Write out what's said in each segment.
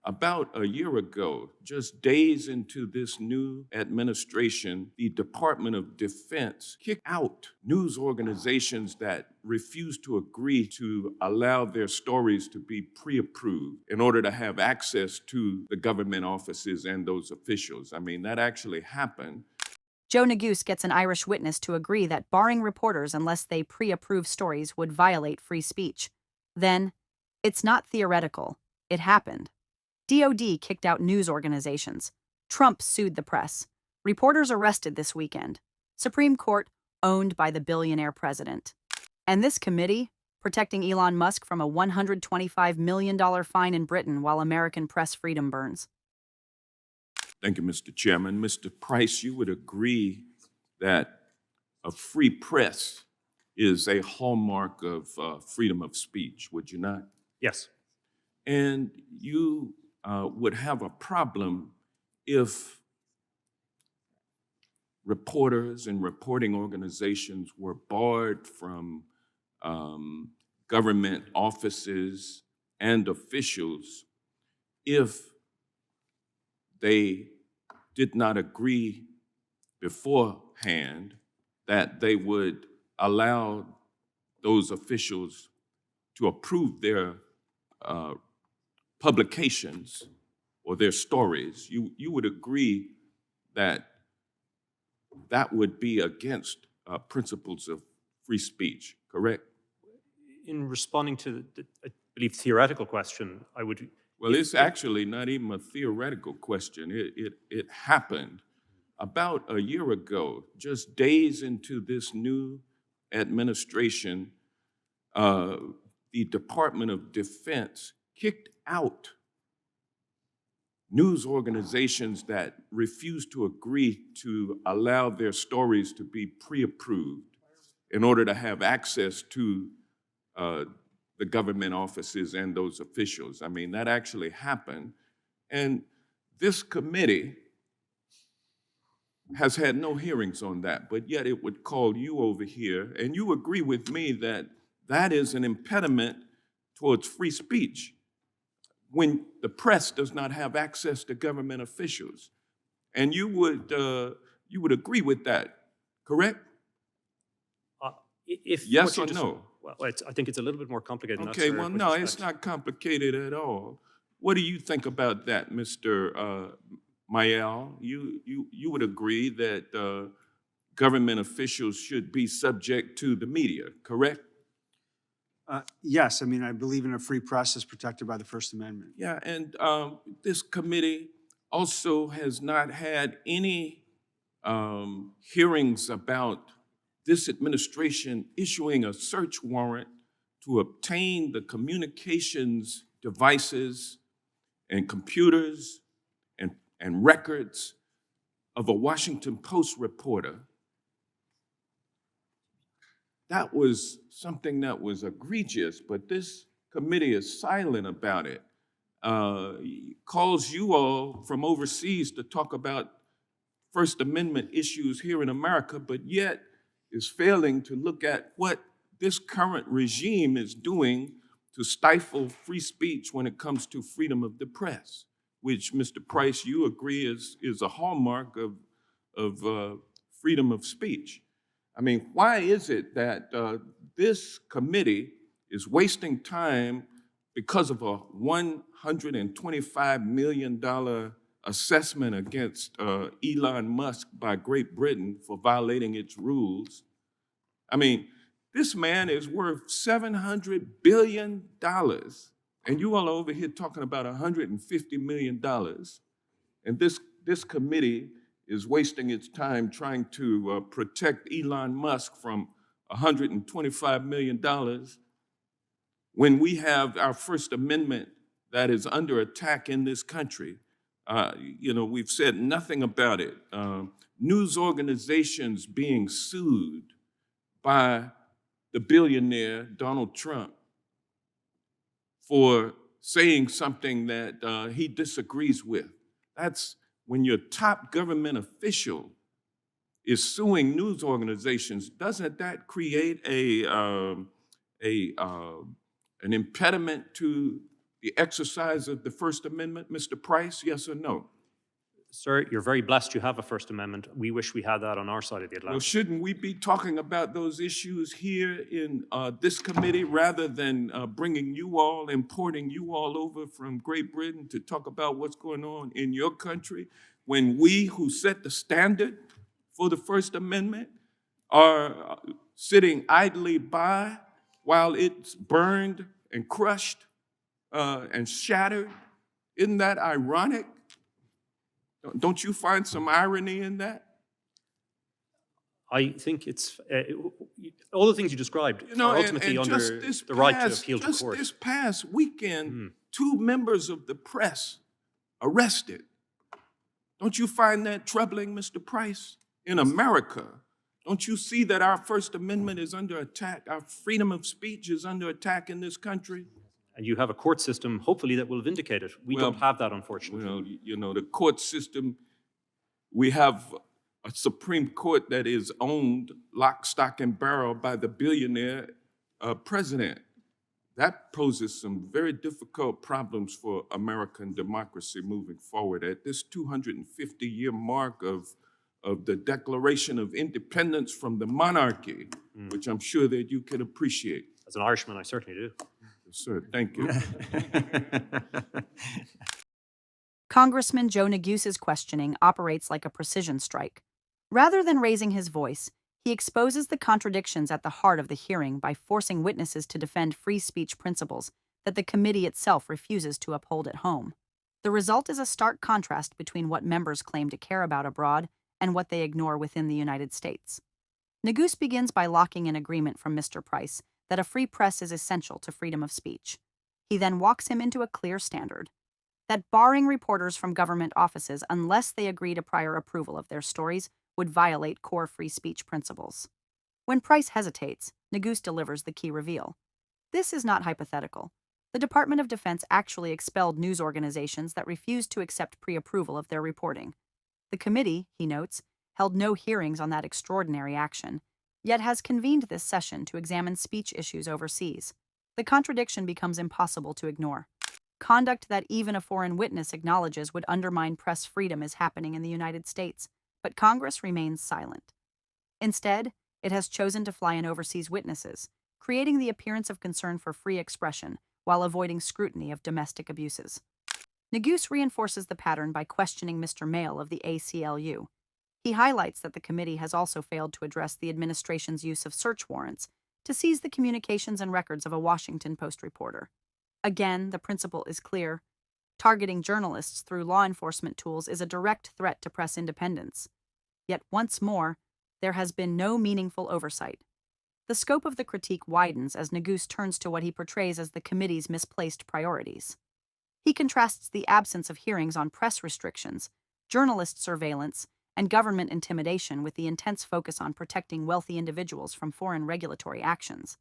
About a year ago, just days into this new administration, the Department of Defense kicked out news organizations that refused to agree to allow their stories to be pre-approved in order to have access to the government offices and those officials. I mean, that actually happened. Joe Neguse gets an Irish witness to agree that barring reporters unless they pre-approve stories would violate free speech. Then, it's not theoretical. It happened. DOD kicked out news organizations. Trump sued the press. Reporters arrested this weekend. Supreme Court owned by the billionaire president. And this committee, protecting Elon Musk from a $125 million fine in Britain while American press freedom burns. Thank you, Mr. Chairman. Mr. Price, you would agree that a free press is a hallmark of freedom of speech, would you not? Yes. And you would have a problem if reporters and reporting organizations were barred from government offices and officials if they did not agree beforehand that they would allow those officials to approve their publications or their stories. You would agree that that would be against principles of free speech, correct? In responding to the I believe, theoretical question, I would... Well, it's actually not even a theoretical question. It happened about a year ago, just days into this new administration. The Department of Defense kicked out news organizations that refused to agree to allow their stories to be pre-approved in order to have access to the government offices and those officials. I mean, that actually happened. And this committee has had no hearings on that, but yet it would call you over here, and you agree with me that that is an impediment towards free speech when the press does not have access to government officials. And you would agree with that, correct? If yes or no? Well, I think it's a little bit more complicated than that. Okay, well, no, it's not complicated at all. What do you think about that, Mr. Mayel? You would agree that government officials should be subject to the media, correct? Yes, I mean, I believe in a free press as protected by the First Amendment. Yeah, and this committee also has not had any hearings about this administration issuing a search warrant to obtain the communications devices and computers and records of a Washington Post reporter. That was something that was egregious, but this committee is silent about it. Calls you all from overseas to talk about First Amendment issues here in America, but yet is failing to look at what this current regime is doing to stifle free speech when it comes to freedom of the press, which, Mr. Price, you agree is a hallmark of freedom of speech. I mean, why is it that this committee is wasting time because of a $125 million assessment against Elon Musk by Great Britain for violating its rules? I mean, this man is worth $700 billion, and you all are over here talking about $150 million, and this committee is wasting its time trying to protect Elon Musk from $125 million when we have our First Amendment that is under attack in this country. We've said nothing about it. News organizations being sued by the billionaire Donald Trump for saying something that he disagrees with. That's when your top government official is suing news organizations. Doesn't that create an impediment to the exercise of the First Amendment, Mr. Price? Yes or no? Sir, you're very blessed you have a First Amendment. We wish we had that on our side of the Well, Atlantic. shouldn't we be talking about those issues here in this committee rather than bringing you all, importing you all over from Great Britain to talk about what's going on in your country when we who set the standard for the First Amendment are sitting idly by while it's burned and crushed and shattered? Isn't that ironic? Don't you find some irony in that? I think it's all the things you described You know, are ultimately and under just this the right to past, appeal to just court. this past weekend, 2 members of the press arrested. Don't you find that troubling, Mr. Price? In America, don't you see that our First Amendment is under attack? Our freedom of speech is under attack in this country? And you have a court system, hopefully, that will vindicate it. We Well, don't have that, unfortunately. Well, you know, the court system, we have a Supreme Court that is owned lock, stock, and barrel by the billionaire president. That poses some very difficult problems for American democracy moving forward. At this 250-year mark of the Declaration of Independence from the monarchy, which I'm sure that you can appreciate. As an Irishman, I certainly do. Yes, sir, thank you. Congressman Joe Neguse's questioning operates like a precision strike. Rather than raising his voice, he exposes the contradictions at the heart of the hearing by forcing witnesses to defend free speech principles that the committee itself refuses to uphold at home. The result is a stark contrast between what members claim to care about abroad and what they ignore within the United States. Neguse begins by locking in agreement from Mr. Price that a free press is essential to freedom of speech. He then walks him into a clear standard, that barring reporters from government offices unless they agree to prior approval of their stories would violate core free speech principles. When Price hesitates, Neguse delivers the key reveal. This is not hypothetical. The Department of Defense actually expelled news organizations that refused to accept pre-approval of their reporting. The committee, he notes, held no hearings on that extraordinary action, yet has convened this session to examine speech issues overseas. The contradiction becomes impossible to ignore. Conduct that even a foreign witness acknowledges would undermine press freedom is happening in the United States, but Congress remains silent. Instead, it has chosen to fly in overseas witnesses, creating the appearance of concern for free expression while avoiding scrutiny of domestic abuses. Neguse reinforces the pattern by questioning Mr. Mail of the ACLU. He highlights that the committee has also failed to address the administration's use of search warrants to seize the communications and records of a Washington Post reporter. Again, the principle is clear. Targeting journalists through law enforcement tools is a direct threat to press independence. Yet once more, there has been no meaningful oversight. The scope of the critique widens as Neguse turns to what he portrays as the committee's misplaced priorities. He contrasts the absence of hearings on press restrictions, journalist surveillance, and government intimidation with the intense focus on protecting wealthy individuals from foreign regulatory actions.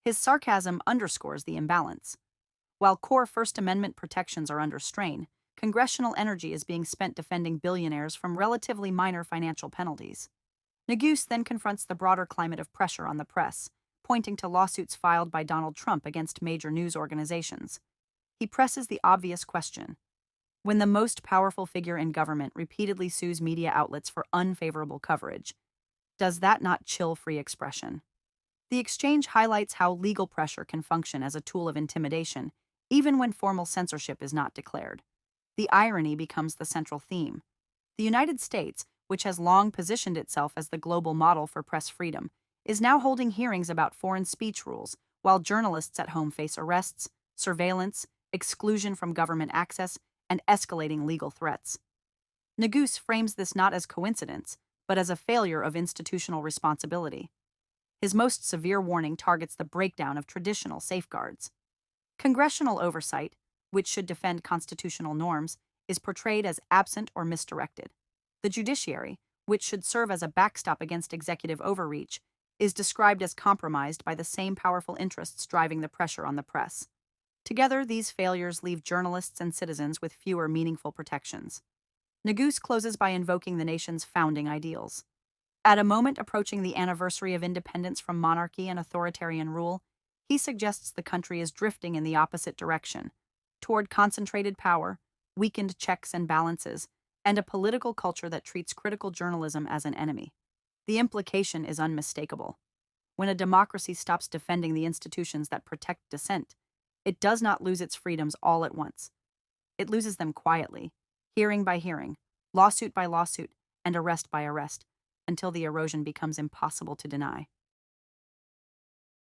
His sarcasm underscores the imbalance. While core First Amendment protections are under strain, congressional energy is being spent defending billionaires from relatively minor financial penalties. Neguse then confronts the broader climate of pressure on the press, pointing to lawsuits filed by Donald Trump against major news organizations. He presses the obvious question. When the most powerful figure in government repeatedly sues media outlets for unfavorable coverage, does that not chill free expression? The exchange highlights how legal pressure can function as a tool of intimidation, even when formal censorship is not declared. The irony becomes the central theme. The United States, which has long positioned itself as the global model for press freedom, is now holding hearings about foreign speech rules, while journalists at home face arrests, surveillance, exclusion from government access, and escalating legal threats. Neguse frames this not as coincidence, but as a failure of institutional responsibility. His most severe warning targets the breakdown of traditional safeguards. Congressional oversight, which should defend constitutional norms, is portrayed as absent or misdirected. The judiciary, which should serve as a backstop against executive overreach, is described as compromised by the same powerful interests driving the pressure on the press. Together, these failures leave journalists and citizens with fewer meaningful protections. Neguse closes by invoking the nation's founding ideals. At a moment approaching the anniversary of independence from monarchy and authoritarian rule, he suggests the country is drifting in the opposite direction, toward concentrated power, weakened checks and balances, and a political culture that treats critical journalism as an enemy. The implication is unmistakable. When a democracy stops defending the institutions that protect dissent, it does not lose its freedoms all at once. It loses them quietly, hearing by hearing, lawsuit by lawsuit, and arrest by arrest, until the erosion becomes impossible to deny.